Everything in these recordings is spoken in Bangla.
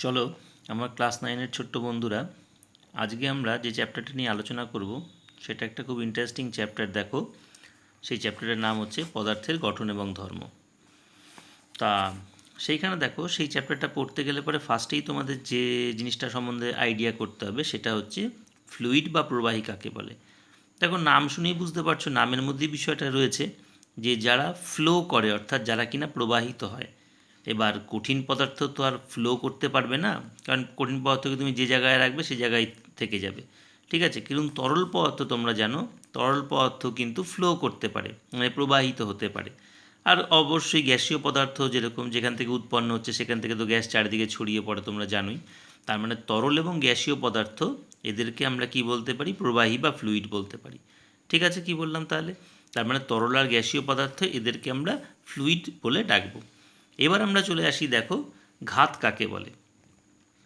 চলো আমার ক্লাস 9-এর ছোট্ট বন্ধুরা, আজকে আমরা যে চ্যাপ্টারটা নিয়ে আলোচনা করব সেটা একটা খুব ইন্টারেস্টিং চ্যাপ্টার। দেখো, সেই চ্যাপ্টারের নাম হচ্ছে পদার্থের গঠন এবং ধর্ম। তা সেইখানে দেখো, সেই চ্যাপ্টারটা পড়তে গেলে পরে ফার্স্টেই তোমাদের যে জিনিসটা সম্বন্ধে আইডিয়া করতে হবে সেটা হচ্ছে ফ্লুইড বা প্রবাহী কাকে বলে। দেখো, নাম শুনেই বুঝতে পারছো, নামের মধ্যেই বিষয়টা রয়েছে যে যারা ফ্লো করে, অর্থাৎ যারা কিনা প্রবাহিত হয়। এবার কঠিন পদার্থ তো আর ফ্লো করতে পারবে না, কারণ কঠিন পদার্থকে তুমি যে জায়গায় রাখবে সে জায়গায় থেকে যাবে। ঠিক আছে, কিন্তু তরল পদার্থ তোমরা জানো, তরল পদার্থ কিন্তু ফ্লো করতে পারে, মানে প্রবাহিত হতে পারে। আর অবশ্যই গ্যাসীয় পদার্থ যেরকম যেখান থেকে উৎপন্ন হচ্ছে সেখান থেকে তো গ্যাস চারিদিকে ছড়িয়ে পড়ে, তোমরা জানোই। তার মানে তরল এবং গ্যাসীয় পদার্থ, এদেরকে আমরা কি বলতে পারি? প্রবাহী বা ফ্লুইড বলতে পারি। ঠিক আছে, কি বললাম তাহলে? তার মানে তরল আর গ্যাসীয় পদার্থ, এদেরকে আমরা ফ্লুইড বলে ডাকবো। এবার আমরা চলে আসি, দেখো ঘাত কাকে বলে।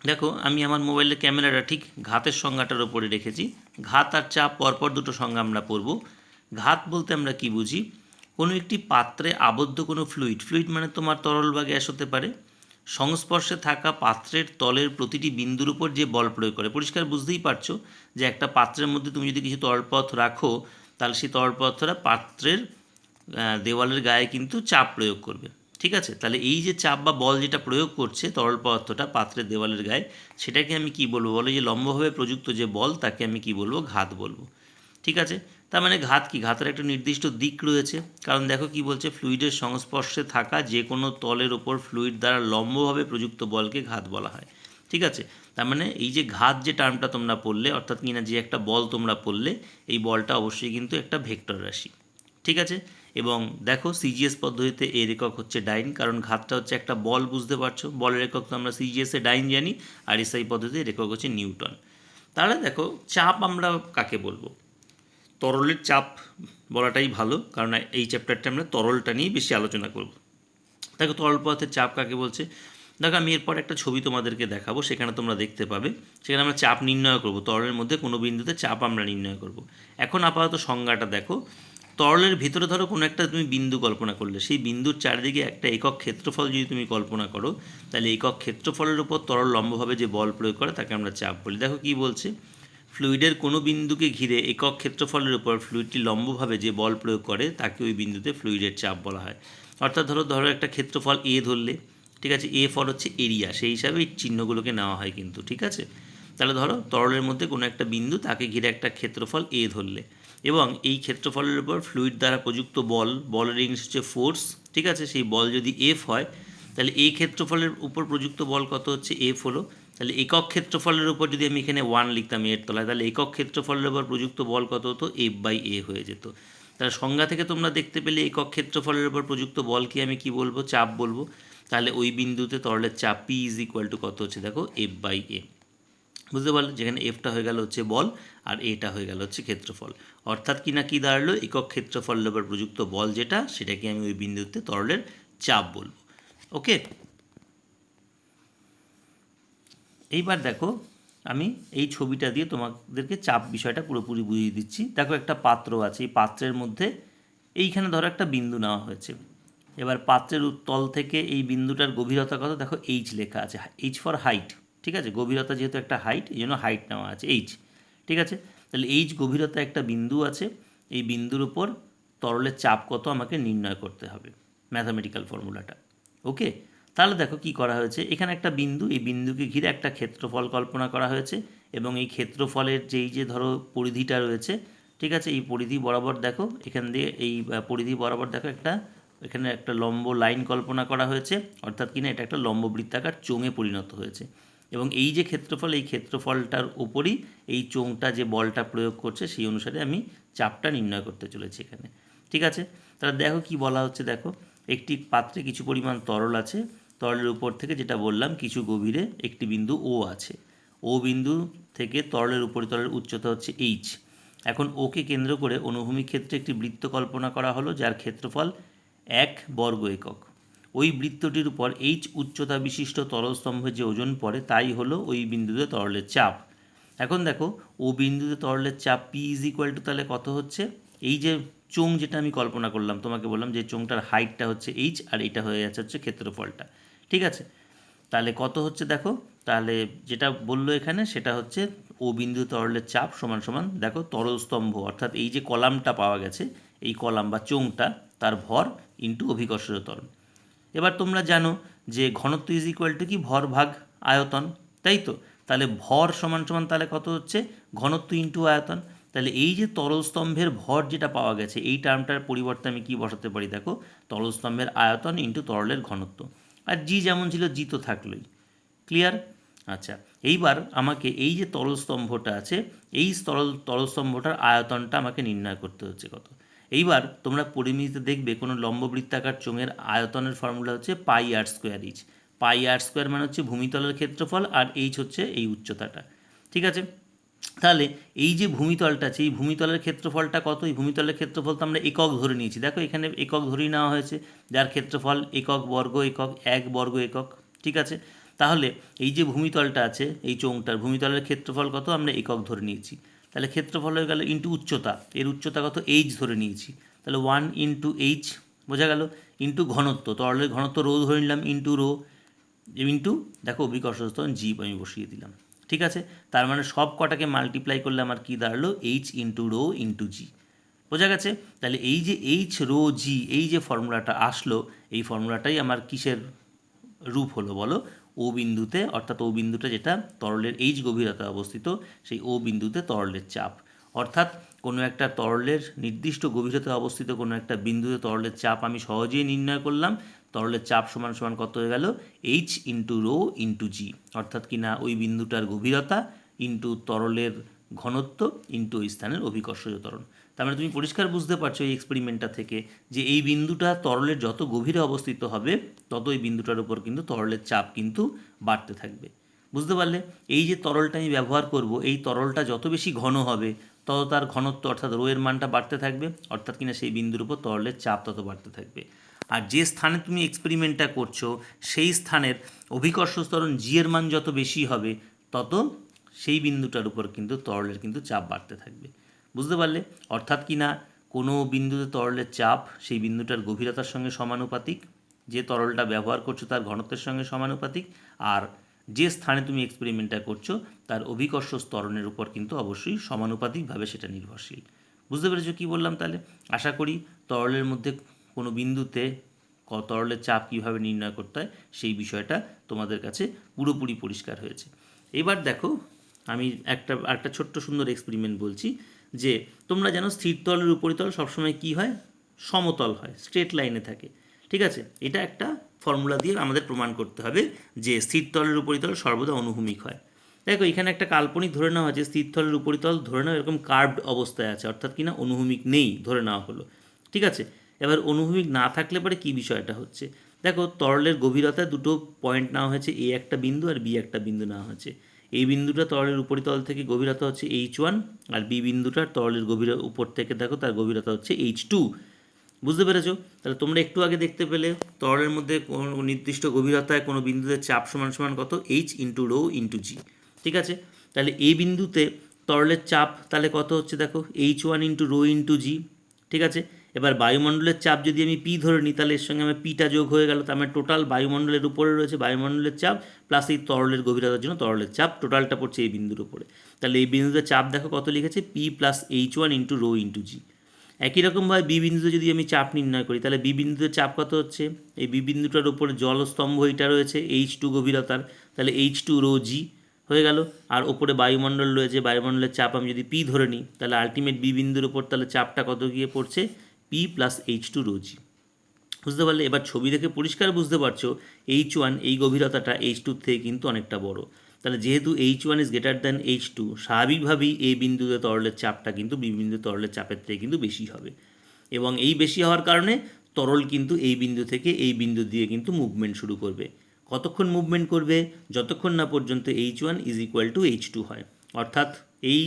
দেখো, আমি আমার মোবাইলের ক্যামেরাটা ঠিক ঘাতের সংজ্ঞাটার ওপরে রেখেছি। ঘাত আর চাপ পরপর দুটো সংজ্ঞা আমরা পড়ব। ঘাত বলতে আমরা কি বুঝি? কোনো একটি পাত্রে আবদ্ধ কোনো ফ্লুইড, ফ্লুইড মানে তোমার তরল বা গ্যাস হতে পারে, সংস্পর্শে থাকা পাত্রের তলের প্রতিটি বিন্দুর উপর যে বল প্রয়োগ করে। পরিষ্কার বুঝতেই পারছো যে একটা পাত্রের মধ্যে তুমি যদি কিছু তরল পদার্থ রাখো, তাহলে সেই তরল পদার্থটা পাত্রের দেওয়ালের গায়ে কিন্তু চাপ প্রয়োগ করবে। ঠিক আছে, তাহলে এই যে চাপ বা বল যেটা প্রয়োগ করছে তরল পদার্থটা পাত্রের দেওয়ালের গায়ে, সেটাকে আমি কি বলবো বলো? যে লম্বভাবে প্রযুক্ত যে বল, তাকে আমি কি বলবো? ঘাত বলবো। ঠিক আছে, তার মানে ঘাত কি? ঘাতের একটা নির্দিষ্ট দিক রয়েছে, কারণ দেখো কি বলছে, ফ্লুইডের সংস্পর্শে থাকা যে কোনো তলের ওপর ফ্লুইড দ্বারা লম্বভাবে প্রযুক্ত বলকে ঘাত বলা হয়। ঠিক আছে, তার মানে এই যে ঘাত যে টার্মটা তোমরা পড়লে, অর্থাৎ কিনা যে একটা বল তোমরা পড়লে, এই বলটা অবশ্যই কিন্তু একটা ভেক্টর রাশি। ঠিক আছে, এবং দেখো সিজিএস পদ্ধতিতে এর একক হচ্ছে ডাইন, কারণ ঘাতটা হচ্ছে একটা বল, বুঝতে পারছো। বলের একক তো আমরা সিজিএসে ডাইন জানি, আর এসআই পদ্ধতির একক হচ্ছে নিউটন। তাহলে দেখো, চাপ আমরা কাকে বলবো? তরলের চাপ বলাটাই ভালো, কারণ এই চ্যাপ্টারটা আমরা তরলটা নিয়ে বেশি আলোচনা করব। দেখো, তরল পদার্থের চাপ কাকে বলছে। দেখো, আমি এরপর একটা ছবি তোমাদেরকে দেখাবো, সেখানে তোমরা দেখতে পাবে। সেখানে আমরা চাপ নির্ণয় করব, তরলের মধ্যে কোনো বিন্দুতে চাপ আমরা নির্ণয় করব। এখন আপাতত সংজ্ঞাটা দেখো। তরলের ভিতরে ধরো কোনো একটা তুমি বিন্দু কল্পনা করলে, সেই বিন্দুর চারিদিকে একটা একক ক্ষেত্রফল যদি তুমি কল্পনা করো, তাহলে একক ক্ষেত্রফলের উপর তরল লম্বভাবে যে বল প্রয়োগ করে তাকে আমরা চাপ বলি। দেখো কি বলছে, ফ্লুইডের কোনো বিন্দুকে ঘিরে একক ক্ষেত্রফলের উপর ফ্লুইডটি লম্বভাবে যে বল প্রয়োগ করে তাকে ওই বিন্দুতে ফ্লুইডের চাপ বলা হয়। অর্থাৎ ধরো ধরো একটা ক্ষেত্রফল এ ধরলে, ঠিক আছে, এ ফল হচ্ছে এরিয়া, সেই হিসাবে এই চিহ্নগুলোকে নেওয়া হয় কিন্তু। ঠিক আছে, তাহলে ধরো তরলের মধ্যে কোনো একটা বিন্দু, তাকে ঘিরে একটা ক্ষেত্রফল এ ধরলে, এবং এই ক্ষেত্রফলের উপর ফ্লুইড দ্বারা প্রযুক্ত বল, বলের ইংলিশ হচ্ছে ফোর্স। ঠিক আছে, সেই বল যদি এফ হয়, তাহলে এই ক্ষেত্রফলের উপর প্রযুক্ত বল কত হচ্ছে? এফ হলো। তাহলে একক ক্ষেত্রফলের উপর যদি আমি এখানে 1 লিখতাম এর তলায়, তাহলে একক ক্ষেত্রফলের উপর প্রযুক্ত বল কত হতো? এফ বাই এ হয়ে যেত। তাহলে সংজ্ঞা থেকে তোমরা দেখতে পেলে একক ক্ষেত্রফলের উপর প্রযুক্ত বলকে আমি কি বলবো? চাপ বলবো। তাহলে ওই বিন্দুতে তরলের চাপ পি ইজ ইকুয়াল টু কত হচ্ছে? দেখো, এফ বাই এ। বুঝতে পারলে, যেখানে এফটা হয়ে গেল হচ্ছে বল, আর এটা হয়ে গেল হচ্ছে ক্ষেত্রফল। অর্থাৎ কি না কি দাঁড়ালো? একক ক্ষেত্রফলের উপর প্রযুক্ত বল যেটা, সেটাকে আমি ওই বিন্দুতে তরলের চাপ বলবো। ওকে, এইবার দেখো, আমি এই ছবিটা দিয়ে তোমাদেরকে চাপ বিষয়টা পুরোপুরি বুঝিয়ে দিচ্ছি। দেখো, একটা পাত্র আছে, এই পাত্রের মধ্যে এইখানে ধরো একটা বিন্দু নেওয়া হয়েছে। এবার পাত্রের তল থেকে এই বিন্দুটার গভীরতা কত? দেখো, এইচ লেখা আছে, এইচ ফর হাইট। ঠিক আছে, গভীরতা যেহেতু একটা হাইট, এই জন্য হাইট নেওয়া আছে এইচ। ঠিক আছে, তাহলে এইচ গভীরতা একটা বিন্দু আছে, এই বিন্দুর উপর তরলের চাপ কত আমাকে নির্ণয় করতে হবে, ম্যাথামেটিক্যাল ফর্মুলাটা। ওকে, তাহলে দেখো কি করা হয়েছে, এখানে একটা বিন্দু, এই বিন্দুকে ঘিরে একটা ক্ষেত্রফল কল্পনা করা হয়েছে, এবং এই ক্ষেত্রফলের যেই যে ধরো পরিধিটা রয়েছে, ঠিক আছে, এই পরিধি বরাবর দেখো, এখান দিয়ে এই পরিধি বরাবর দেখো একটা, এখানে একটা লম্ব লাইন কল্পনা করা হয়েছে, অর্থাৎ কিনা এটা একটা লম্ব বৃত্তাকার চোঙে পরিণত হয়েছে। এবং এই যে ক্ষেত্রফল, এই ক্ষেত্রফলটার উপরই এই চোঙটা যে বলটা প্রয়োগ করছে, সেই অনুসারে আমি চাপটা নির্ণয় করতে চলেছি এখানে। ঠিক আছে, তাহলে দেখো কি বলা হচ্ছে। দেখো, একটি পাত্রে কিছু পরিমাণ তরল আছে, তরলের উপর থেকে যেটা বললাম কিছু গভীরে একটি বিন্দু ও আছে, ও বিন্দু থেকে তরলের উপরিতলের উচ্চতা হচ্ছে এইচ। এখন ওকে কেন্দ্র করে অনুভূমিক ক্ষেত্রে একটি বৃত্ত কল্পনা করা হলো, যার ক্ষেত্রফল 1 বর্গ একক। ওই বৃত্তটির উপর এইচ উচ্চতা বিশিষ্ট তরলস্তম্ভের যে ওজন পড়ে তাই হলো ওই বিন্দুতে তরলের চাপ। এখন দেখো, ও বিন্দুতে তরলের চাপ পি ইজ ইকুয়াল টু তাহলে কত হচ্ছে? এই যে চোঙ যেটা আমি কল্পনা করলাম, তোমাকে বললাম যে চোঙটার হাইটটা হচ্ছে এইচ, আর এটা হয়ে যাচ্ছে হচ্ছে ক্ষেত্রফলটা। ঠিক আছে, তাহলে কত হচ্ছে দেখো, তাহলে যেটা বললো এখানে সেটা হচ্ছে ও বিন্দু তরলের চাপ সমান সমান দেখো তরল স্তম্ভ অর্থাৎ এই যে কলামটা পাওয়া গেছে, এই কলাম বা চোঙটা তার ভর ইন্টু অভিকর্ষজ ত্বরণ। এবার তোমরা জানো যে ঘনত্ব ইজ ইকুয়াল টু কি ভর ভাগ আয়তন, তাই তো? তাহলে ভর সমান সমান তাহলে কত হচ্ছে ঘনত্ব ইন্টু আয়তন। তাহলে এই যে তরল স্তম্ভের ভর যেটা পাওয়া গেছে এই টার্মটার পরিবর্তে আমি কি বসাতে পারি দেখো, তরল স্তম্ভের আয়তন ইন্টু তরলের ঘনত্ব। আর জি যেমন ছিল জি তো থাকলোই। ক্লিয়ার? আচ্ছা, এইবার আমাকে এই যে তরল স্তম্ভটা আছে এই তরল স্তম্ভটার আয়তনটা আমাকে নির্ণয় করতে হচ্ছে কত। এইবার তোমরা পরিমিতিতে দেখবে কোনো লম্ববৃত্তাকার চোঙের আয়তনের ফর্মুলা হচ্ছে পাই আর স্কোয়ার এইচ। পাই আর স্কোয়ার মানে হচ্ছে ভূমিতলের ক্ষেত্রফল আর এইচ হচ্ছে এই উচ্চতাটা। ঠিক আছে, তাহলে এই যে ভূমিতলটা আছে এই ভূমিতলের ক্ষেত্রফলটা কত, এই ভূমিতলের ক্ষেত্রফল তো আমরা একক ধরে নিয়েছি, দেখো এখানে একক ধরেই নেওয়া হয়েছে, যার ক্ষেত্রফল একক বর্গ একক 1 বর্গ একক। ঠিক আছে, তাহলে এই যে ভূমিতলটা আছে এই চোঙটার ভূমিতলের ক্ষেত্রফল কত আমরা একক ধরে নিয়েছি, তাহলে ক্ষেত্রফল হয়ে গেল ইন্টু উচ্চতা, এর উচ্চতা কত এইচ ধরে নিয়েছি, তাহলে 1 ইন্টু এইচ বোঝা গেল, ইন্টু ঘনত্ব তরলের ঘনত্ব রো ধরে নিলাম ইন্টু রো, ইন্টু দেখো অভিকর্ষজ ত্বরণ জি আমি বসিয়ে দিলাম। ঠিক আছে, তার মানে সব কটাকে মাল্টিপ্লাই করলে আমার কি দাঁড়ালো এইচ ইন্টু রো ইন্টু জি। বোঝা গেছে? তাহলে এই যে এইচ রো জি এই যে ফর্মুলাটা আসলো এই ফর্মুলাটাই আমার কিসের রূপ হলো বলো, ও বিন্দুতে, অর্থাৎ ও বিন্দুটা যেটা তরলের এইচ গভীরতায় অবস্থিত সেই ও বিন্দুতে তরলের চাপ, অর্থাৎ কোনো একটা তরলের নির্দিষ্ট গভীরতায় অবস্থিত কোনো একটা বিন্দুতে তরলের চাপ আমি সহজেই নির্ণয় করলাম। তরলের চাপ সমান সমান কত হয়ে গেল এইচ ইন্টু রো ইন্টু জি, অর্থাৎ কিনা ওই বিন্দুটার গভীরতা ইন্টু তরলের ঘনত্ব ইন্টু ওই স্থানের অভিকর্ষজ ত্বরণ। তার মানে তুমি পরিষ্কার বুঝতে পারছো এই এক্সপেরিমেন্টটা থেকে যে এই বিন্দুটা তরলের যত গভীরে অবস্থিত হবে তত এই বিন্দুটার উপর কিন্তু তরলের চাপ কিন্তু বাড়তে থাকবে। বুঝতে পারলে? এই যে তরলটা আমি ব্যবহার করব এই তরলটা যত বেশি ঘন হবে তত তার ঘনত্ব অর্থাৎ রো এর মানটা বাড়তে থাকবে, অর্থাৎ কিনা সেই বিন্দুর উপর তরলের চাপ তত বাড়তে থাকবে। আর যে স্থানে তুমি এক্সপেরিমেন্টটা করছো সেই স্থানের অভিকর্ষ ত্বরণ জি এর মান যত বেশি হবে তত সেই বিন্দুটার উপর কিন্তু তরলের কিন্তু চাপ বাড়তে থাকবে। বুঝতে পারলে? অর্থাৎ কিনা কোনো বিন্দুতে তরলের চাপ সেই বিন্দুটার গভীরতার সঙ্গে সমানুপাতিক, যে তরলটা ব্যবহার করছো তার ঘনত্বের সঙ্গে সমানুপাতিক, আর যে স্থানে তুমি এক্সপেরিমেন্টটা করছো তার অভিকর্ষ ত্বরণের উপর কিন্তু অবশ্যই সমানুপাতিকভাবে সেটা নির্ভরশীল। বুঝতে পেরেছো কী বললাম? তাহলে আশা করি তরলের মধ্যে কোনো বিন্দুতে তরলের চাপ কীভাবে নির্ণয় করতে হয় সেই বিষয়টা তোমাদের কাছে পুরোপুরি পরিষ্কার হয়েছে। এবার দেখো আমি একটা ছোট্ট সুন্দর এক্সপেরিমেন্ট বলছি যে তোমরা জানো স্থির তলের উপরিতল সবসময় কী হয়, সমতল হয়, স্ট্রেট লাইনে থাকে। ঠিক আছে, এটা একটা ফর্মুলা দিয়ে আমাদের প্রমাণ করতে হবে যে স্থির তলের উপরিতল সর্বদা অনুভূমিক হয়। দেখো এখানে একটা কাল্পনিক ধরে নেওয়া হয়েছে স্থির তলের উপরিতল ধরে নেওয়া এরকম কার্ভড অবস্থায় আছে, অর্থাৎ কিনা অনুভূমিক নেই ধরে নেওয়া হলো। ঠিক আছে, এবার অনুভূমিক না থাকলে পরে কী বিষয়টা হচ্ছে দেখো, তরলের গভীরতায় দুটো পয়েন্ট নেওয়া হয়েছে, এ একটা বিন্দু আর বি একটা বিন্দু নেওয়া হয়েছে। এই বিন্দুটা তরলের উপরিতল থেকে গভীরতা হচ্ছে H1 আর বি বিন্দুটার তরলের উপর থেকে দেখো তার গভীরতা হচ্ছে H2। বুঝতে পেরেছো? তাহলে তোমরা একটু আগে দেখতে পেলে তরলের মধ্যে কোনো নির্দিষ্ট গভীরতায় কোনো বিন্দুতে চাপ সমান সমান কত এইচ ইন্টু রো ইন্টু জি। ঠিক আছে, তাহলে এই বিন্দুতে তরলের চাপ তাহলে কত হচ্ছে দেখো H1 ইন্টু রো ইন্টু জি। ঠিক আছে, এবার বায়ুমণ্ডলের চাপ যদি আমি পি ধরে নিই তাহলে এর সঙ্গে আমার পিটা যোগ হয়ে গেল, তার মানে টোটাল বায়ুমণ্ডলের উপরে রয়েছে বায়ুমণ্ডলের চাপ প্লাস এই তরলের গভীরতার জন্য তরলের চাপ, টোটালটা পড়ছে এই বিন্দুর উপরে। তাহলে এই বিন্দুতে চাপ দেখো কত লিখেছে P plus H1 into rho into G. একই রকমভাবে বি বিন্দুতে যদি আমি চাপ নির্ণয় করি তাহলে বি বিন্দুতে চাপ কত হচ্ছে, এই বি বিন্দুটার উপরে জলস্তম্ভ এটা রয়েছে H2 গভীরতার, তাহলে H2 রো জি হয়ে গেল। আর ওপরে বায়ুমণ্ডল রয়েছে, বায়ুমণ্ডলের চাপ আমি যদি পি ধরে নিই তাহলে আলটিমেট বি বিন্দুর উপর তাহলে চাপটা কত গিয়ে পড়ছে পি প্লাস H2 রো জি। বুঝতে পারলে? এবার ছবি দেখে পরিষ্কার বুঝতে পারছো H1 এই গভীরতাটা H2 থেকে কিন্তু অনেকটা বড়। তাহলে যেহেতু H1 is greater than H2 স্বাভাবিকভাবেই এই বিন্দুতে তরলের চাপটা কিন্তু বি বিন্দুতে তরলের চাপের থেকে কিন্তু বেশি হবে, এবং এই বেশি হওয়ার কারণে তরল কিন্তু এই বিন্দু থেকে এই বিন্দু দিয়ে কিন্তু মুভমেন্ট শুরু করবে। কতক্ষণ মুভমেন্ট করবে? যতক্ষণ না পর্যন্ত H1 is equal to H2 হয়, অর্থাৎ এই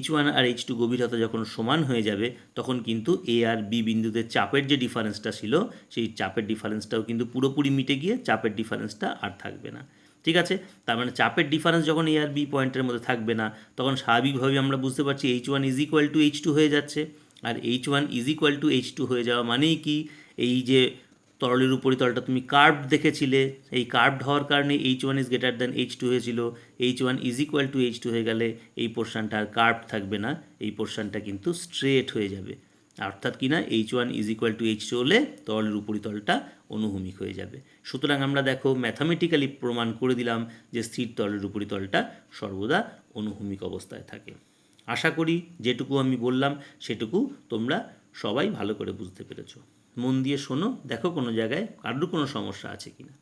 H1 আর H2 গভীরতা যখন সমান হয়ে যাবে তখন কিন্তু এ আর বি বিন্দুতে চাপের যে ডিফারেন্সটা ছিল সেই চাপের ডিফারেন্সটাও কিন্তু পুরোপুরি মিটে গিয়ে চাপের ডিফারেন্সটা আর থাকবে না। ঠিক আছে, তার মানে চাপের ডিফারেন্স যখন এ আর বি পয়েন্টের মধ্যে থাকবে না তখন স্বাভাবিকভাবেই আমরা বুঝতে পারছি H1 is equal to H2 হয়ে যাচ্ছে, আর H1 is equal to H2 হয়ে যাওয়া মানেই কি এই যে তরলের উপরিতলটা তুমি কার্ভড দেখেছিলে, এই কার্ভড হওয়ার কারণে H1 is greater than H2 হয়েছিল, H1 is equal to H2 হয়ে গেলে এই পোর্শনটা আর কার্ভড থাকবে না, এই পোর্শনটা কিন্তু স্ট্রেট হয়ে যাবে। অর্থাৎ কি না, H1 is equal to H2 হলে তরলের উপরিতলটা অনুভূমিক হয়ে যাবে। সুতরাং আমরা দেখো ম্যাথামেটিক্যালি প্রমাণ করে দিলাম যে স্থির তরলের উপরিতলটা সর্বদা অনুভূমিক অবস্থায় থাকে। আশা করি যেটুকু আমি বললাম সেটুকু তোমরা সবাই ভালো করে বুঝতে পেরেছো। মন দিয়ে শোনো, দেখো কোনো জায়গায় কারোর কোনো সমস্যা আছে কিনা।